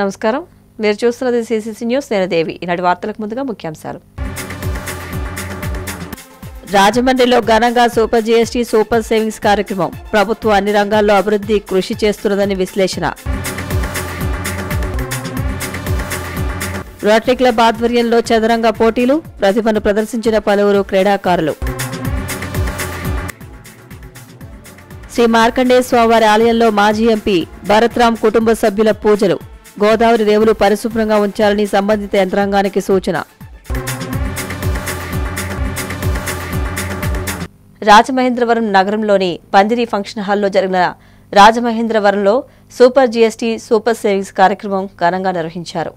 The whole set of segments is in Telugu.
నమస్కారం. మీరు చూస్తున్నది సిసిసి న్యూస్. నేను దేవి. ఈనాటి వార్తలకు ముందుగా ముఖ్యాంశాలు. రాజమండ్రిలో ఘనంగా సూపర్ జీఎస్టీ సూపర్ సేవింగ్స్ కార్యక్రమం. ప్రభుత్వం అన్ని రంగాల్లో అభివృద్ధి కృషి చేస్తున్నదని విశ్లేషణ. రోటరీ క్లబ్ ఆధ్వర్యంలో చదరంగ పోటీలు. ప్రతిభను ప్రదర్శించిన పలువురు క్రీడాకారులు. శ్రీ మార్కండేయ స్వామివారి ఆలయంలో మాజీ ఎంపీ భరత్రామ్ కుటుంబ సభ్యుల పూజలు. గోదావరి రేవులు పరిశుభ్రంగా ఉంచాలని సంబంధిత యంత్రాంగానికి సూచన. రాజమహేంద్రవరం నగరంలోని పందిరి ఫంక్షన్ హాల్లో జరిగిన రాజమహేంద్రవరంలో సూపర్ జీఎస్టీ సూపర్ సేవింగ్స్ కార్యక్రమం ఘనంగా నిర్వహించారు.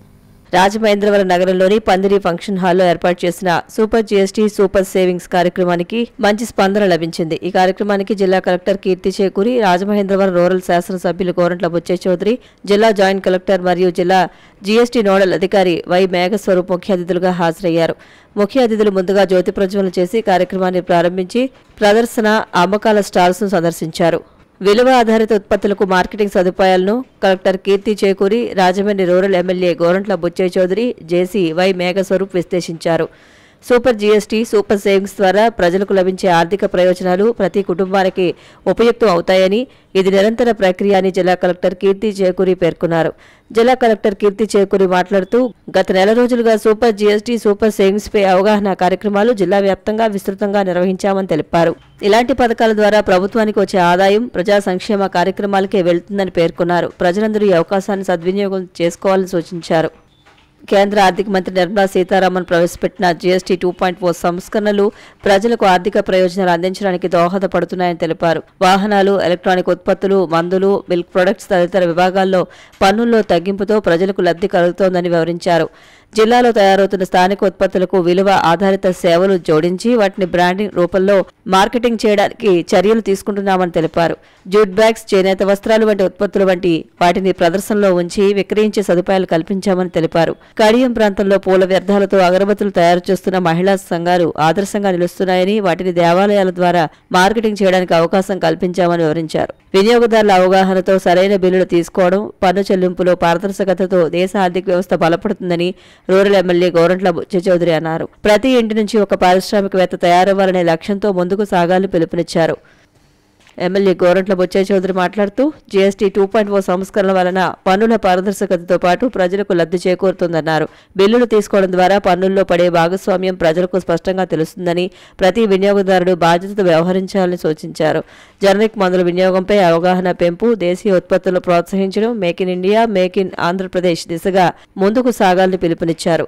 రాజమహేంద్రవరం నగరంలోని పందిరి ఫంక్షన్ హాల్లో ఏర్పాటు చేసిన సూపర్ జీఎస్టీ సూపర్ సేవింగ్స్ కార్యక్రమానికి మంచి స్పందన లభించింది. ఈ కార్యక్రమానికి జిల్లా కలెక్టర్ కీర్తి చేకూరి, రాజమహేంద్రవరం రూరల్ శాసనసభ్యులు గోరంట్ల బుచ్చయ్య చౌదరి, జిల్లా జాయింట్ కలెక్టర్ మరియు జిల్లా జీఎస్టీ నోడల్ అధికారి వై మేఘస్వరూప్ ముఖ్య అతిథులుగా హాజరయ్యారు. ముఖ్య అతిథులు ముందుగా జ్యోతి ప్రజ్వలన చేసి కార్యక్రమాన్ని ప్రారంభించి ప్రదర్శన, అమ్మకాల స్టాల్స్ ను సందర్శించారు. విలువ ఆధారిత ఉత్పత్తులకు మార్కెటింగ్ సదుపాయాలను collector Keerthi Chekuri, Rajahmundry rural MLA Gorantla Butchaiah Chowdary, JC Y Meghaswaroop విశ్లేషించారు. సూపర్ జీఎస్టీ సూపర్ సేవింగ్స్ ద్వారా ప్రజలకు లభించే ఆర్థిక ప్రయోజనాలు ప్రతి కుటుంబానికి ఉపయుక్తం అవుతాయని, ఇది నిరంతర ప్రక్రియ అని జిల్లా కలెక్టర్ కీర్తి చేకూరి పేర్కొన్నారు. జిల్లా కలెక్టర్ కీర్తి చేకూరి మాట్లాడుతూ, గత నెల రోజులుగా సూపర్ జీఎస్టీ సూపర్ సేవింగ్స్ పై అవగాహన కార్యక్రమాలు జిల్లా వ్యాప్తంగా విస్తృతంగా నిర్వహించామని తెలిపారు. ఇలాంటి పథకాల ద్వారా ప్రభుత్వానికి వచ్చే ఆదాయం ప్రజా సంక్షేమ కార్యక్రమాలకే వెళ్తుందని పేర్కొన్నారు. ప్రజలందరూ ఈ అవకాశాన్ని సద్వినియోగం చేసుకోవాలని సూచించారు. కేంద్ర ఆర్థిక మంత్రి నిర్మలా సీతారామన్ ప్రవేశపెట్టిన జీఎస్టీ 2.0 సంస్కరణలు ప్రజలకు ఆర్థిక ప్రయోజనాలు అందించడానికి దోహదపడుతున్నాయని తెలిపారు. వాహనాలు, ఎలక్ట్రానిక్ ఉత్పత్తులు, మందులు, మిల్క్ ప్రొడక్ట్స్ తదితర విభాగాల్లో పన్నుల్లో తగ్గింపుతో ప్రజలకు లబ్ధి కలుగుతోందని వివరించారు. జిల్లాలో తయారవుతున్న స్థానిక ఉత్పత్తులకు విలువ ఆధారిత సేవలు జోడించి వాటిని బ్రాండింగ్ రూపంలో మార్కెటింగ్ చేయడానికి చర్యలు తీసుకుంటున్నామని తెలిపారు. జూట్ బ్యాగ్స్, చేనేత వస్త్రాలు వంటి ఉత్పత్తులు వంటి వాటిని ప్రదర్శనలో ఉంచి విక్రయించే సదుపాయాలు కల్పించామని తెలిపారు. కడియం ప్రాంతంలో పూల వ్యర్థాలతో అగరబత్తులు తయారు చేస్తున్న మహిళా సంఘాలు ఆదర్శంగా నిలుస్తున్నాయని, వాటిని దేవాలయాల ద్వారా మార్కెటింగ్ చేయడానికి అవకాశం కల్పించామని వివరించారు. వినియోగదారుల అవగాహనతో సరైన బిల్లులు తీసుకోవడం, పన్ను చెల్లింపులో పారదర్శకతతో దేశ ఆర్థిక వ్యవస్థ బలపడుతుందని రూరల్ ఎమ్మెల్యే గోరంట్ల బుచ్చయ్య చౌదరి అన్నారు. ప్రతి ఇంటి నుంచి ఒక పారిశ్రామికవేత్త తయారవ్వాలనే లక్ష్యంతో ముందుకు సాగాలని పిలుపునిచ్చారు. ఎమ్మెల్యే గోరంట్ల బుచ్చయ్య చౌదరి మాట్లాడుతూ, జీఎస్టీ 2.0 సంస్కరణ వలన పన్నుల పారదర్శకతతో పాటు ప్రజలకు లబ్ధి చేకూరుతుందన్నారు. బిల్లులు తీసుకోవడం ద్వారా పన్నుల్లో పడే భాగస్వామ్యం ప్రజలకు స్పష్టంగా తెలుస్తుందని, ప్రతి వినియోగదారుడు బాధ్యతతో వ్యవహరించాలని సూచించారు. జనరిక్ మందుల వినియోగంపై అవగాహన పెంపు, దేశీయ ఉత్పత్తులను ప్రోత్సహించడం, make in India, make in Andhra Pradesh దిశగా ముందుకు సాగాలని పిలుపునిచ్చారు.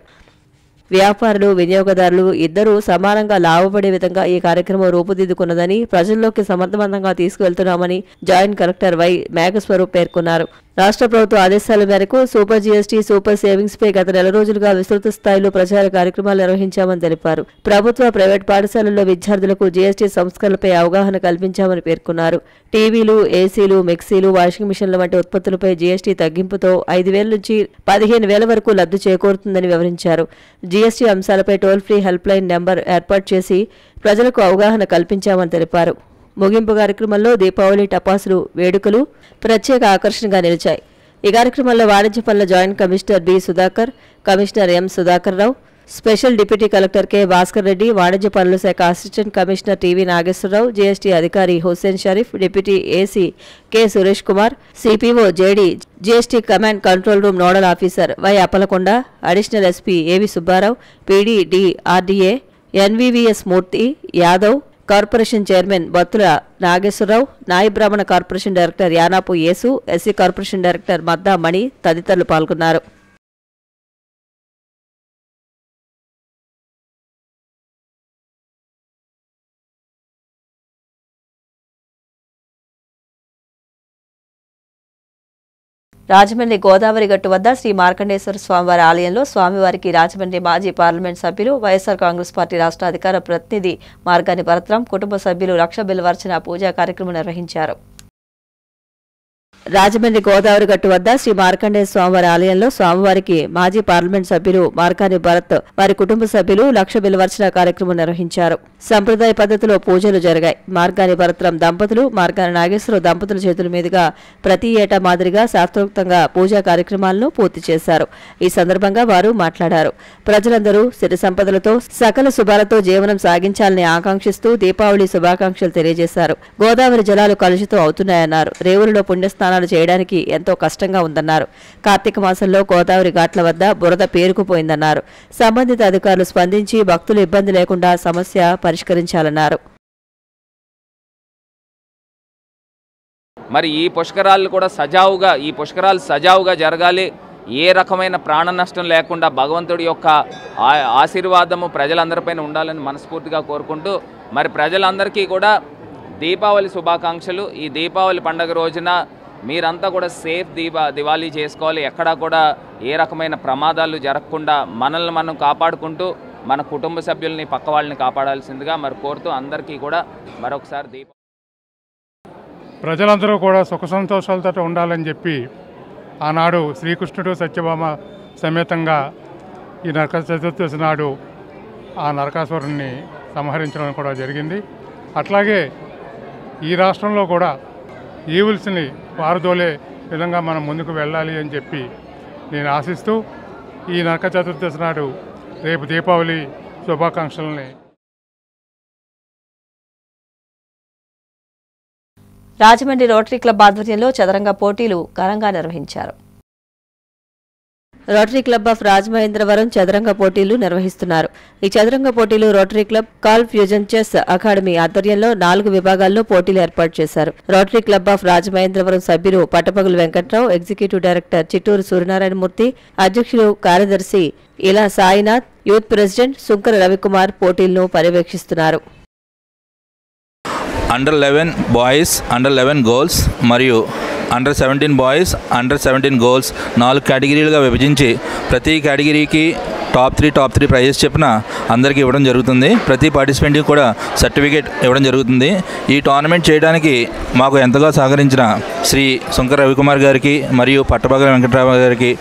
వ్యాపారులు, వినియోగదారులు ఇద్దరూ సమానంగా లాభపడే విధంగా ఈ కార్యక్రమం రూపుదిద్దుకున్నదని, ప్రజల్లోకి సమర్థవంతంగా తీసుకువెళ్తున్నామని జాయింట్ కలెక్టర్ వై మేఘస్వరూప్ పేర్కొన్నారు. రాష్ట్ర ప్రభుత్వ ఆదేశాల మేరకు సూపర్ జీఎస్టీ సూపర్ సేవింగ్స్ పై గత నెల రోజులుగా విస్తృత స్థాయిలో ప్రచార కార్యక్రమాలు నిర్వహించామని తెలిపారు. ప్రభుత్వ, ప్రైవేట్ పాఠశాలల్లో విద్యార్థులకు జీఎస్టీ సంస్కరణలపై అవగాహన కల్పించామని పేర్కొన్నారు. టీవీలు, ఏసీలు, మిక్సీలు, వాషింగ్ మిషన్ల వంటి ఉత్పత్తులపై జీఎస్టీ తగ్గింపుతో 5,000 నుంచి 15,000 వరకు లబ్ధి చేకూరుతుందని వివరించారు. జీఎస్టీ అంశాలపై toll free help line number ఏర్పాటు చేసి ప్రజలకు అవగాహన కల్పించామని తెలిపారు. ముగింపు కార్యక్రమంలో దీపావళి టపాసులు వేడుకలు ప్రత్యేక ఆకర్షణగా నిలిచాయి. ఈ కార్యక్రమంలో వాణిజ్య పనుల joint commissioner B Sudhakar, commissioner M Sudhakar Rao, special deputy collector K Bhaskar Reddy, వాణిజ్య పనుల శాఖ assistant commissioner TV Nageswara Rao, GST అధికారి Hussain Sharif, deputy AC K Suresh Kumar, CPO JD, GST command control room nodal officer Y Appalakonda, additional SP AV Subbarao, PD D RDA, NVVS Murthy Yadav, corporation chairman Battula Nageswara Rao, Nayi Brahmana corporation director Yanapu Yesu, SC corporation director Madda Mani తదితరులు పాల్గొన్నారు. రాజమండ్రి గోదావరి గట్టు వద్ద శ్రీ మార్కండేశ్వర స్వామివారి ఆలయంలో స్వామివారికి రాజమండ్రి మాజీ పార్లమెంట్ సభ్యులు, వైఎస్ఆర్ కాంగ్రెస్ పార్టీ రాష్ట్ర అధికార ప్రతినిధి మార్గాని భరత్రామ్ కుటుంబ సభ్యులు లక్ష బిల్వర్చన పూజా కార్యక్రమం నిర్వహించారు. రాజమండ్రి గోదావరి గట్టు వద్ద శ్రీ మార్కండేయ స్వామివారి ఆలయంలో స్వామివారికి మాజీ పార్లమెంట్ సభ్యులు మార్కాని భరత్ వారి కుటుంబ సభ్యులు లక్ష బిల్వర్చన కార్యక్రమం నిర్వహించారు. సంప్రదాయ పద్ధతిలో పూజలు జరిగాయి. మార్గాని భరత్రం దంపతులు, మార్గాని నాగేశ్వరరావు దంపతుల చేతుల మీదుగా ప్రతి ఏటా మాదిరిగా శాస్త్రోక్తంగా పూజా కార్యక్రమాలను పూర్తి చేశారు. ఈ సందర్భంగా వారు మాట్లాడారు. ప్రజలందరూ సిరి సంపదలతో సకల శుభాలతో జీవనం సాగించాలని ఆకాంక్షిస్తూ దీపావళి శుభాకాంక్షలు తెలియజేశారు. గోదావరి జలాలు కలుషితం అవుతున్నాయన్నారు. రేవులలో పుణ్యస్నానాలు చేయడానికి ఎంతో కష్టంగా ఉందన్నారు. కార్తీక మాసంలో గోదావరి ఘాట్ల వద్ద బురద పేరుకుపోయిందన్నారు. సంబంధిత అధికారులు స్పందించి భక్తులు ఇబ్బంది లేకుండా సమస్య పరిష్కరించాలన్నారు. మరి ఈ పుష్కరాలు సజావుగా జరగాలి. ఏ రకమైన ప్రాణ నష్టం లేకుండా భగవంతుడి యొక్క ఆశీర్వాదము ప్రజలందరిపైన ఉండాలని మనస్ఫూర్తిగా కోరుకుంటూ మరి ప్రజలందరికీ కూడా దీపావళి శుభాకాంక్షలు. ఈ దీపావళి పండుగ రోజున మీరంతా కూడా సేఫ్ దివాళీ చేసుకోవాలి. ఎక్కడా కూడా ఏ రకమైన ప్రమాదాలు జరగకుండా మనల్ని మనం కాపాడుకుంటూ మన కుటుంబ సభ్యుల్ని పక్క వాళ్ళని కాపాడాల్సిందిగా మరి కోరుతూ అందరికీ కూడా మరొకసారి ప్రజలందరూ కూడా సుఖ సంతోషాలతో ఉండాలని చెప్పి ఆనాడు శ్రీకృష్ణుడు సత్యభామ సమేతంగా ఈ నరక చతుర్దశి నాడు ఆ నరకాసురుణ్ణి సంహరించడం కూడా జరిగింది. అట్లాగే ఈ రాష్ట్రంలో కూడా ఈవిల్స్ని పారదోలే విధంగా మనం ముందుకు వెళ్ళాలి అని చెప్పి నేను ఆశిస్తూ ఈ నరక చతుర్దశి నాడు రేపు దీపావళి శుభాకాంక్షలని. రాజమండ్రి రోటరీ క్లబ్ ఆధ్వర్యంలో చదరంగ పోటీలు ఘనంగా నిర్వహించారు. రోటరీ క్లబ్ ఆఫ్ రాజమహేంద్రవరం చదరంగ పోటీలు నిర్వహిస్తున్నారు. ఈ చదరంగ పోటీలు rotary club call fusion chess academy ఆధ్వర్యంలో 4 విభాగాల్లో పోటీలు ఏర్పాటు చేశారు. రోటరీ క్లబ్ ఆఫ్ రాజమహేంద్రవరం సభ్యులు పట్టపగులు వెంకట్రావు, ఎగ్జిక్యూటివ్ డైరెక్టర్ చిట్టూరు సూర్యనారాయణమూర్తి, అధ్యక్షులు కార్యదర్శి ఇలా సాయినాథ్, యూత్ ప్రెసిడెంట్ సుంకర రవికుమార్ పోటీలను పర్యవేక్షిస్తున్నారు. అండర్ 11 బాయ్స్, అండర్ 11 గర్ల్స్ మరియు అండర్ 17 బాయ్స్, అండర్ 17 గర్ల్స్ 4 కేటగిరీలుగా విభజించి ప్రతి కేటగిరీకి టాప్ 3 ప్రైజెస్ చెప్పిన అందరికీ ఇవ్వడం జరుగుతుంది. ప్రతి పార్టిసిపెంట్కి కూడా సర్టిఫికేట్ ఇవ్వడం జరుగుతుంది. ఈ టోర్నమెంట్ చేయడానికి మాకు ఎంతగా సహకరించిన శ్రీ శంకర్ రవికుమార్ గారికి మరియు పట్టపగల వెంకటరావు గారికి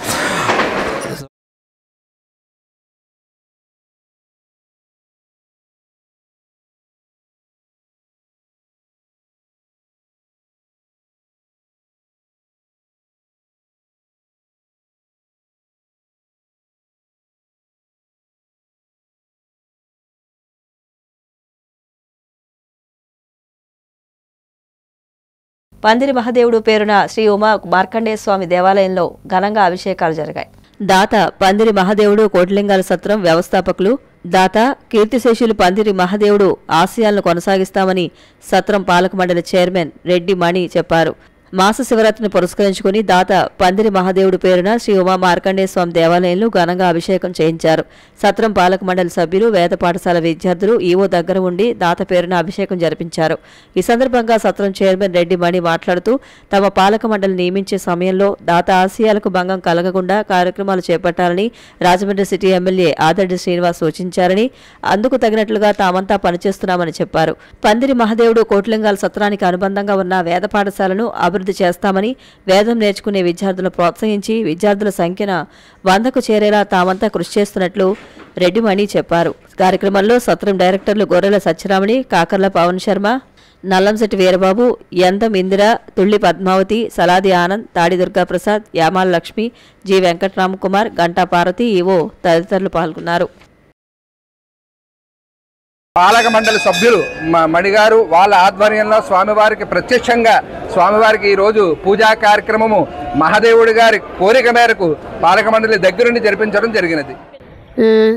పందిరి మహాదేవుడు పేరున శ్రీ ఉమా మార్కండేయ స్వామి దేవాలయంలో ఘనంగా అభిషేకాలు జరిగాయి. దాత పందిరి మహాదేవుడు కోటిలింగాల సత్రం వ్యవస్థాపకులు దాత కీర్తిశేషులు పందిరి మహాదేవుడు ఆశయాలను కొనసాగిస్తామని సత్రం పాలక మండలి చైర్మన్ రెడ్డి మణి చెప్పారు. మాస శివరాత్రిని పురస్కరించుకుని దాత పందిరి మహాదేవుడు పేరున శ్రీ ఉమా మార్కండేయ స్వామి దేవాలయంలో ఘనంగా అభిషేకం చేయించారు. సత్రం పాలక మండలి సభ్యులు, వేద పాఠశాల విద్యార్థులు ఈవో దగ్గర ఉండి దాత పేరున అభిషేకం జరిపించారు. ఈ సందర్భంగా సత్రం చైర్మన్ రెడ్డి మణి మాట్లాడుతూ తమ పాలక మండలి నియమించే సమయంలో దాత ఆశయాలకు భంగం కలగకుండా కార్యక్రమాలు చేపట్టాలని రాజమండ్రి సిటీ ఎమ్మెల్యే ఆదర్డి శ్రీనివాస్ సూచించారని, అందుకు తగినట్లుగా తామంతా పనిచేస్తున్నామని చెప్పారు. పందిరి మహాదేవుడు కోటిలింగాల సత్రానికి అనుబంధంగా ఉన్న వేద పాఠశాలను అభివృద్ధి చేస్తామని, వేదం నేర్చుకునే విద్యార్థులను ప్రోత్సహించి విద్యార్థుల సంఖ్యను 100కు చేరేలా తామంతా కృషి చేస్తున్నట్లు రెడ్డి మణి చెప్పారు. కార్యక్రమంలో సత్రం డైరెక్టర్లు గొర్రెల సత్యరామణి, కాకర్ల పవన్ శర్మ, నల్లంశెట్టి వీరబాబు, యంతం ఇందిర, తుళ్లి పద్మావతి, సలాది ఆనంద్, తాడి దుర్గాప్రసాద్, యామాల లక్ష్మి, జి వెంకటరామకుమార్, గంటా పార్వతి, ఈవో తదితరులు పాల్గొన్నారు. పాలక మండలి సభ్యులు మణిగారు వాళ్ళ ఆధ్వర్యంలో స్వామివారికి ప్రత్యక్షంగా స్వామివారికి ఈరోజు పూజా కార్యక్రమము మహాదేవుడి గారి కోరిక మేరకు పాలక మండలి దగ్గరుండి జరిపించడం జరిగినది.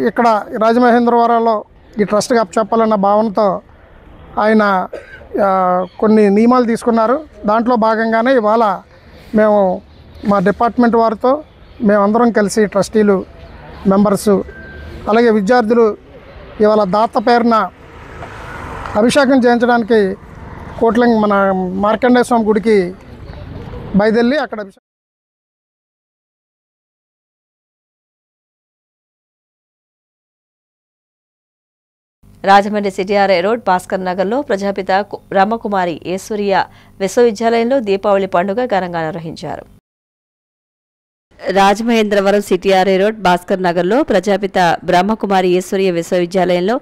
ఇక్కడ రాజమహేంద్రవరంలో ఈ ట్రస్ట్గా చెప్పాలన్న భావనతో ఆయన కొన్ని నియమాలు తీసుకున్నారు. దాంట్లో భాగంగానే ఇవాళ మేము మా డిపార్ట్మెంట్ వారితో మేమందరం కలిసి ట్రస్టీలు, మెంబర్సు, అలాగే విద్యార్థులు ఇవాళ దాత పేరున అభిషేకం చేయించడానికి కోట్లింగ్ మన మార్కండేయ స్వామి గుడికి బయలుదేరి అక్కడ రాజమండ్రి సిటీఆర్ఐ రోడ్ భాస్కర్ నగర్లో ప్రజాపిత బ్రహ్మకుమారి ఈశ్వరీయ విశ్వవిద్యాలయంలో దీపావళి పండుగ ఘనంగా నిర్వహించారు. రాజమహేంద్రవరం సిటీఆర్ఐ రోడ్ భాస్కర్ నగర్లో ప్రజాపిత బ్రహ్మకుమారి ఈశ్వరీయ విశ్వవిద్యాలయంలో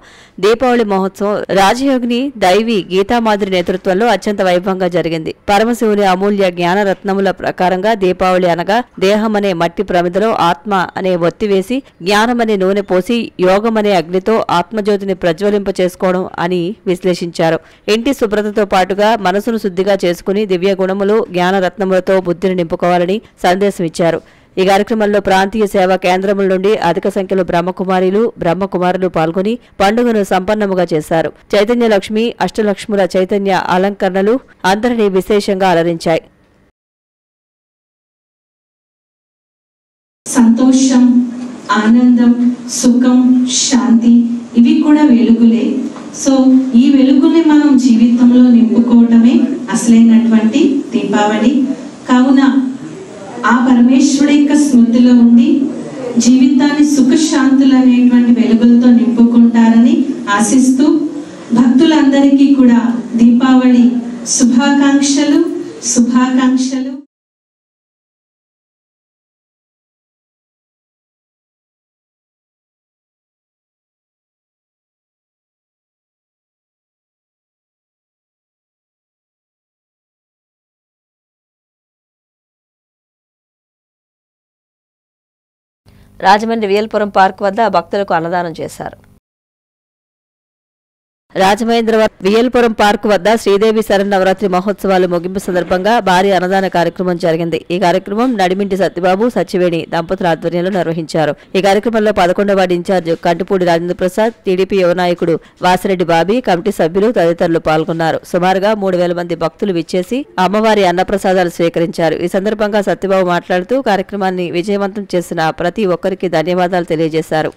దీపావళి మహోత్సవం రాజయోగిని దైవి గీతామాధురి నేతృత్వంలో అత్యంత వైభవంగా జరిగింది. పరమశివుని అమూల్య జ్ఞానరత్నముల ప్రకారంగా దీపావళి అనగా దేహమనే మట్టి ప్రమిదలో ఆత్మ అనే ఒత్తి వేసి జ్ఞానమనే నూనె పోసి యోగమనే అగ్నితో ఆత్మజ్యోతిని ప్రజ్వలింప చేసుకోవడం అని విశ్లేషించారు. ఇంటి శుభ్రతతో పాటుగా మనసును శుద్ధిగా చేసుకుని దివ్య గుణములు జ్ఞానరత్నములతో బుద్ధిని నింపుకోవాలని సందేశం ఇచ్చారు. ఈ కార్యక్రమంలో ప్రాంతీయ సేవా కేంద్రముల నుండి అధిక సంఖ్యలో బ్రహ్మకుమారులు పాల్గొని పండుగను సంపన్నముగా చేశారు. చైతన్య లక్ష్మి అష్టలక్ష్ముల చైతన్య అలంకరణలు అందరినీ విశేషంగా అలరించాయి. సంతోషం, ఆనందం, సుఖం, శాంతి ఇవి కూడా వెలుగులే. సో ఈ వెలుగుని మనం జీవితంలో నింపుకోవటమే అసలైనటువంటి దీపావళి. కావున ఆ పరమేశ్వరుడి యొక్క స్మృతిలో ఉండి జీవితాన్ని సుఖశాంతులు అనేటువంటి వెలుగులతో నింపుకుంటారని ఆశిస్తూ భక్తులందరికీ కూడా దీపావళి శుభాకాంక్షలు. రాజమండ్రి వియల్పురం పార్క్ వద్ద భక్తులకు అన్నదానం చేశారు. రాజమహేంద్రవరం వియల్పురం పార్క్ వద్ద శ్రీదేవి శరన్నవరాత్రి మహోత్సవాలు ముగింపు సందర్భంగా భారీ అన్నదాన కార్యక్రమం జరిగింది. ఈ కార్యక్రమం నడిమింటి సత్యబాబు, సత్యవేణి దంపతుల ఆధ్వర్యంలో నిర్వహించారు. ఈ కార్యక్రమంలో 11వ ward in-charge Kantipudi Rajendra Prasad, TDP యువ నాయకుడు వాసిరెడ్డి బాబీ, కమిటీ సభ్యులు తదితరులు పాల్గొన్నారు. సుమారుగా 3000 మంది భక్తులు విచ్చేసి అమ్మవారి అన్నప్రసాదాలు స్వీకరించారు. ఈ సందర్భంగా సత్యబాబు మాట్లాడుతూ కార్యక్రమాన్ని విజయవంతం చేసిన ప్రతి ఒక్కరికి ధన్యవాదాలు తెలియజేశారు.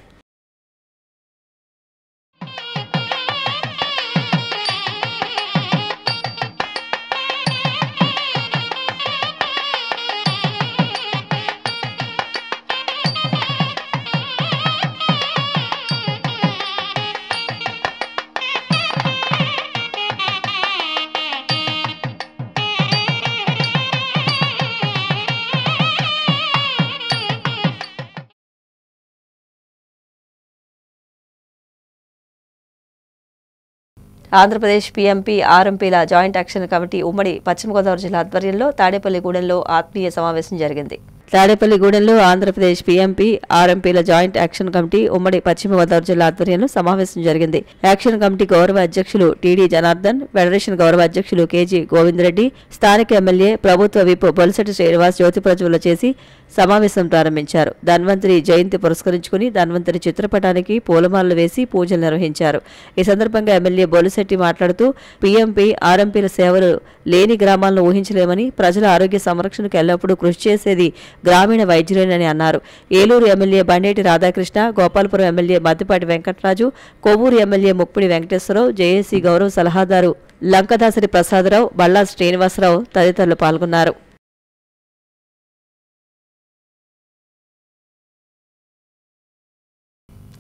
ఆంధ్రప్రదేశ్ పీఎంపీ ఆర్ఎంపీల జాయింట్ యాక్షన్ కమిటీ ఉమ్మడి పశ్చిమ గోదావరి జిల్లా ఆధ్వర్యంలో తాడేపల్లిగూడెంలో ఆత్మీయ సమావేశం జరిగింది. తాడేపల్లిగూడెంలో ఆంధ్రప్రదేశ్ పీఎంపీ ఆర్ఎంపీల జాయింట్ యాక్షన్ కమిటీ ఉమ్మడి పశ్చిమ గోదావరి జిల్లా ఆధ్వర్యంలో సమావేశం జరిగింది. యాక్షన్ కమిటీ గౌరవ అధ్యక్షులు టీడీ జనార్దన్, ఫెడరేషన్ గౌరవ అధ్యక్షులు కేజీ గోవిందరెడ్డి, స్థానిక ఎమ్మెల్యే ప్రభుత్వ విప్ బొలిశెట్టి శ్రీనివాస్ జ్యోతి ప్రజ్వలన చేసి సమావేశం ప్రారంభించారు. ధన్వంతరి జయంతి పురస్కరించుకుని ధన్వంతరి చిత్రపటానికి పూలమాలలు వేసి పూజలు నిర్వహించారు. ఈ సందర్భంగా ఎమ్మెల్యే బొలిశెట్టి మాట్లాడుతూ పీఎంపీ ఆర్ఎంపీల సేవలు లేని గ్రామాలను ఊహించలేమని, ప్రజల ఆరోగ్య సంరక్షణకు ఎల్లప్పుడూ కృషి చేసేది గ్రామీణ వైద్యులేనని అన్నారు. Eluru MLA Bandeti Radhakrishna, Gopalapuram MLA Maddipati Venkataraju, Kovvur MLA Muppidi Venkateswara Rao, JAC గౌరవ సలహాదారు లంకదాసరి ప్రసాదరావు, బళ్ళా శ్రీనివాసరావు తదితరులు పాల్గొన్నారు.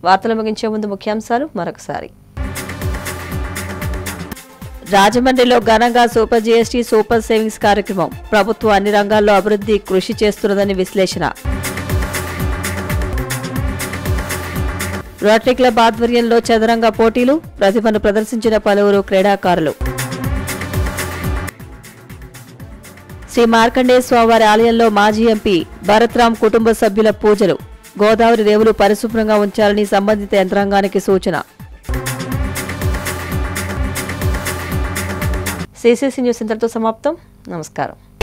వార్తలు ముగించే ముందు ముఖ్యాంశాలు మరొకసారి. రాజమండ్రిలో ఘనంగా సూపర్ జీఎస్టీ సూపర్ సేవింగ్స్ కార్యక్రమం. ప్రభుత్వం అన్ని రంగాల్లో అభివృద్ధి కృషి చేస్తున్నదని విశ్లేషణ. రోటరీ క్లబ్ ఆధ్వర్యంలో చదరంగ పోటీలు, ప్రతిభను ప్రదర్శించిన పలువురు క్రీడాకారులు. శ్రీ మార్కండేయ స్వామివారి ఆలయంలో మాజీ ఎంపీ భరత్రామ్ కుటుంబ సభ్యుల పూజలు. గోదావరి రేవులు పరిశుభ్రంగా ఉంచాలని సంబంధిత యంత్రాంగానికి సూచన. సిసిసి న్యూస్ ఇంతటితో సమాప్తం. నమస్కారం.